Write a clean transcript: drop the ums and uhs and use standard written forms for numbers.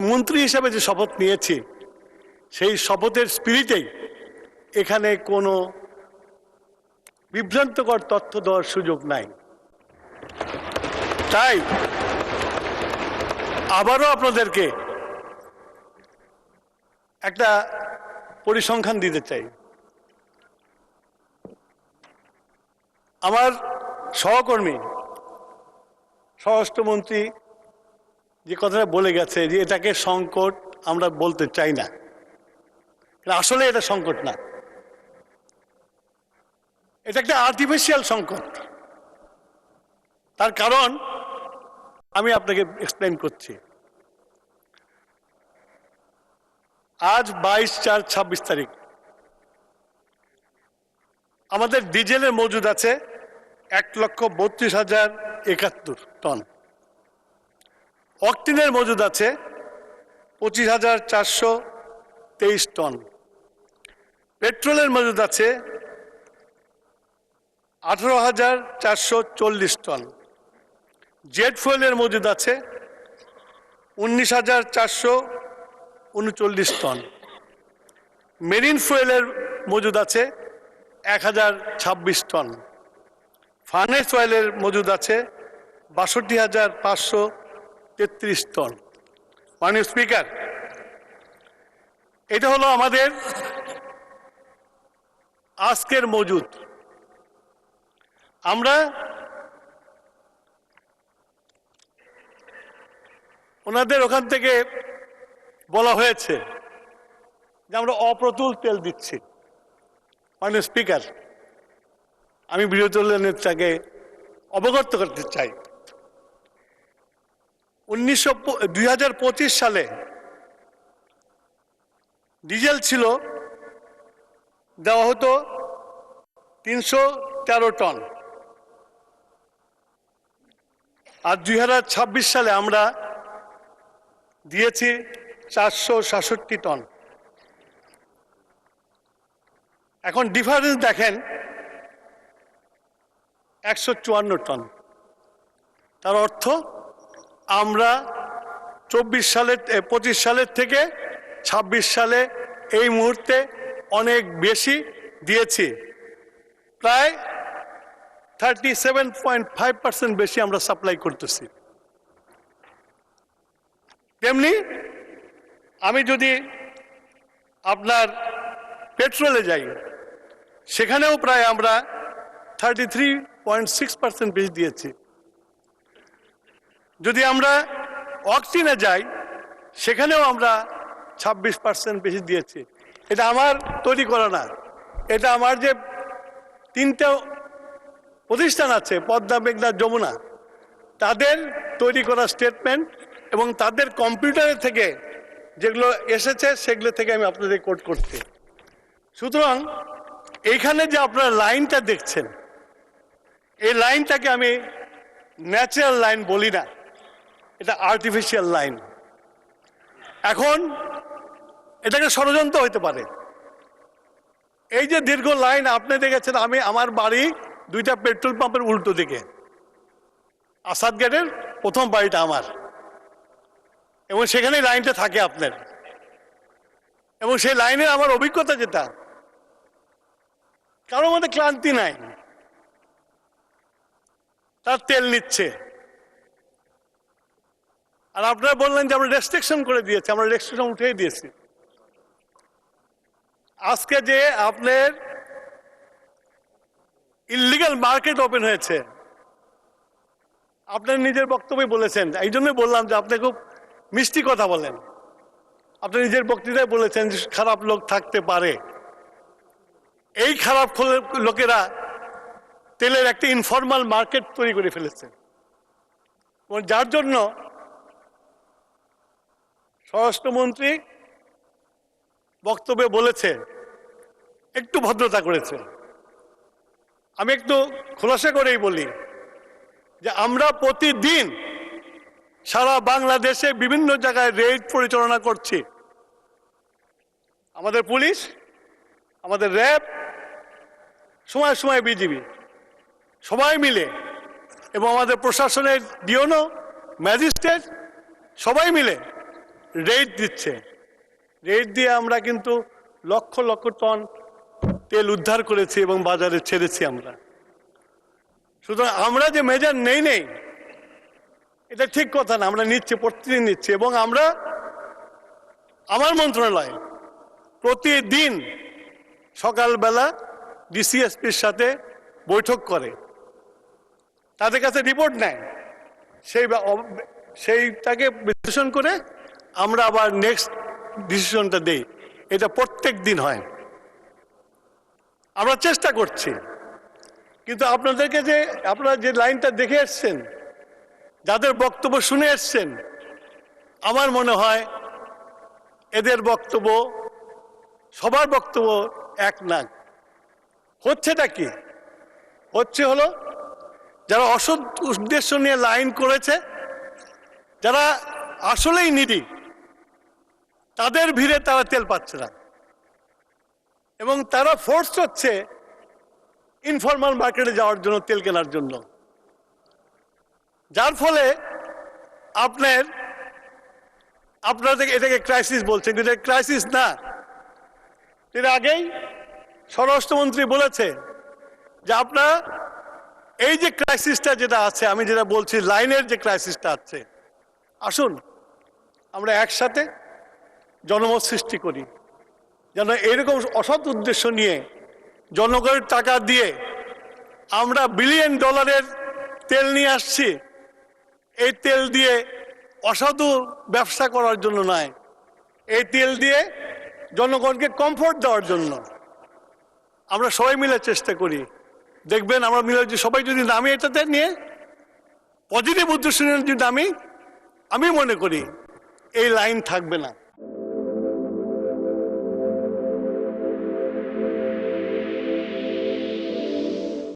মন্ত্রী হিসেবে যে শপথ নিয়েছি সেই শপথের স্পিরিটেই এখানে কোনো বিভ্রান্তকর তথ্য দেওয়ার সুযোগ নাই। তাই আবারও আপনাদেরকে একটা পরিসংখ্যান দিতে চাই। আমার সহকর্মী স্বরাষ্ট্রমন্ত্রী যে কথাটা বলে গেছে যে এটাকে সংকট আমরা বলতে চাই না, আসলে এটা সংকট না, এটা একটা আর্টিফিশিয়াল সংকট। তার কারণ আমি আপনাকে এক্সপ্লেন করছি। আজ 22/4/26 তারিখ আমাদের ডিজেলের মজুদ আছে 1,32,071 টন, অকটেনের মজুদ আছে 25,423 টন, পেট্রোলের মজুদ আছে 18,440 টন, জেট ফুয়েলের মজুদ আছে 19,439 টন, মেরিন ফুয়েলের মজুদ আছে 1,026 টন, ফার্নেস অয়েলের মজুদ আছে 62,533 টন। মাননীয় স্পিকার, এটা হলো আমাদের আজকের মজুদ। আমরা ওনাদের ওখান থেকে বলা হয়েছে যে আমরা অপ্রতুল তেল দিচ্ছি। মাননীয় স্পিকার, আমি বিরোধী দলের নেতাকে অবগত করতে চাই, 2025 সালে ডিজেল ছিল দেওয়া হতো 313 টন, আর 2026 সালে আমরা দিয়েছি 467 টন। এখন ডিফারেন্স দেখেন 154 টন। তার অর্থ আমরা 25 সালের থেকে 26 সালে এই মুহূর্তে অনেক বেশি দিয়েছি, প্রায় 37.5% বেশি আমরা সাপ্লাই করতেছি। তেমনি আমি যদি আপনার পেট্রোলে যাই, সেখানেও প্রায় আমরা 33.6% বেশি দিয়েছি। যদি আমরা অকটেনে যাই, সেখানেও আমরা 26% বেশি দিয়েছি। এটা আমার তৈরি করা না, এটা আমার যে 3টে প্রতিষ্ঠান আছে, পদ্মা, মেঘনা, যমুনা, তাদের তৈরি করা স্টেটমেন্ট এবং তাদের কম্পিউটারের থেকে যেগুলো এসেছে সেগুলো থেকে আমি আপনাদের কোট করছি। সুতরাং এইখানে যে আপনারা লাইনটা দেখছেন, এই লাইনটাকে আমি ন্যাচারাল লাইন বলি না, এটা আর্টিফিশিয়াল লাইন। এখন এটাকে ষড়যন্ত্র হতে পারে। এই যে দীর্ঘ লাইন আপনি দেখেছেন, আমার বাড়ি 2টা পেট্রোল পাম্পের উল্টো দিকে, আসাদ গেটের প্রথম বাড়িটা আমার, এবং সেখানে লাইনটা থাকে আপনার, এবং সেই লাইনের আমার অভিজ্ঞতা যেটা, কারোর মধ্যে ক্লান্তি নাই, তার তেল নিচ্ছে। আর আপনারা বললেন যে আমরা রেস্ট্রিকশন করে দিয়েছি, আমরা রেস্ট্রিকশন উঠিয়ে দিয়েছি। আজকে যে আপনার ইললিগাল মার্কেট ওপেন হয়েছে, আপনার নিজের বক্তব্যে বলেছেন, এই জন্যই বললাম যে আপনি খুব মিষ্টি কথা বলেন। আপনি নিজের বক্তৃতায় বলেছেন যে খারাপ লোক থাকতে পারে। এই খারাপ লোকেরা তেলের একটা ইনফর্মাল মার্কেট তৈরি করে ফেলেছে, যার জন্য স্বরাষ্ট্রমন্ত্রী বক্তব্যে বলেছে একটু ভদ্রতা করেছে। আমি একটু খোলাসা করেই বলি যে আমরা প্রতিদিন সারা বাংলাদেশে বিভিন্ন জায়গায় রেড পরিচালনা করছি। আমাদের পুলিশ, আমাদের র্যাব, সময় সময় বিজিবি, সবাই মিলে, এবং আমাদের প্রশাসনের ডিওনো, ম্যাজিস্ট্রেট, সবাই মিলে রেট দিচ্ছে, রেট দিয়ে আমরা কিন্তু লক্ষ লক্ষ টন তেল উদ্ধার করেছি এবং বাজারে ছেড়েছি আমরা। সুতরাং আমরা যে মেজার নেই এটা ঠিক কথা না, আমরা নিচ্ছি, প্রতিদিন নিচ্ছি। এবং আমরা, আমার মন্ত্রণালয় প্রতিদিন সকালবেলা ডিসিএসপির সাথে বৈঠক করে, তাদের কাছে রিপোর্ট নেয়, সেইটাকে বিশ্লেষণ করে আমরা আবার নেক্সট ডিসিশনটা দেই। এটা প্রত্যেক দিন হয়, আমরা চেষ্টা করছি। কিন্তু আপনাদেরকে যে আপনারা যে লাইনটা দেখে এসছেন, যাদের বক্তব্য শুনে এসছেন, আমার মনে হয় এদের বক্তব্য, সবার বক্তব্য এক না। হচ্ছেটা কি? হচ্ছে হলো যারা অসৎ উদ্দেশ্য নিয়ে লাইন করেছে, যারা আসলেই নিডি, তাদের ভিড়ে তারা তেল পাচ্ছে না এবং তারা ফোর্স হচ্ছে ইনফরমাল মার্কেটে যাওয়ার জন্য, তেল কেনার জন্য। যার ফলে আপনাদের এটাকে ক্রাইসিস বলছেন, কিন্তু এটা ক্রাইসিস না। এর আগেই স্বরাষ্ট্রমন্ত্রী বলেছে যে আপনারা এই যে ক্রাইসিসটা যেটা আছে, আমি যেটা বলছি লাইনের যে ক্রাইসিসটা আছে, আসুন আমরা একসাথে জনমত সৃষ্টি করি, যেন এরকম অসৎ উদ্দেশ্য নিয়ে জনগণের টাকা দিয়ে আমরা বিলিয়ন ডলারের তেল নিয়ে আসছি, এই তেল দিয়ে অসাধু ব্যবসা করার জন্য নয়, এই তেল দিয়ে জনগণকে কমফোর্ট দেওয়ার জন্য। আমরা সবাই মিলে চেষ্টা করি, দেখবেন আমরা মিলে সবাই যদি নামি এটাতে নিয়ে পজিটিভ উদ্দেশ্য নিয়ে যদি নামি, আমি মনে করি এই লাইন থাকবে না।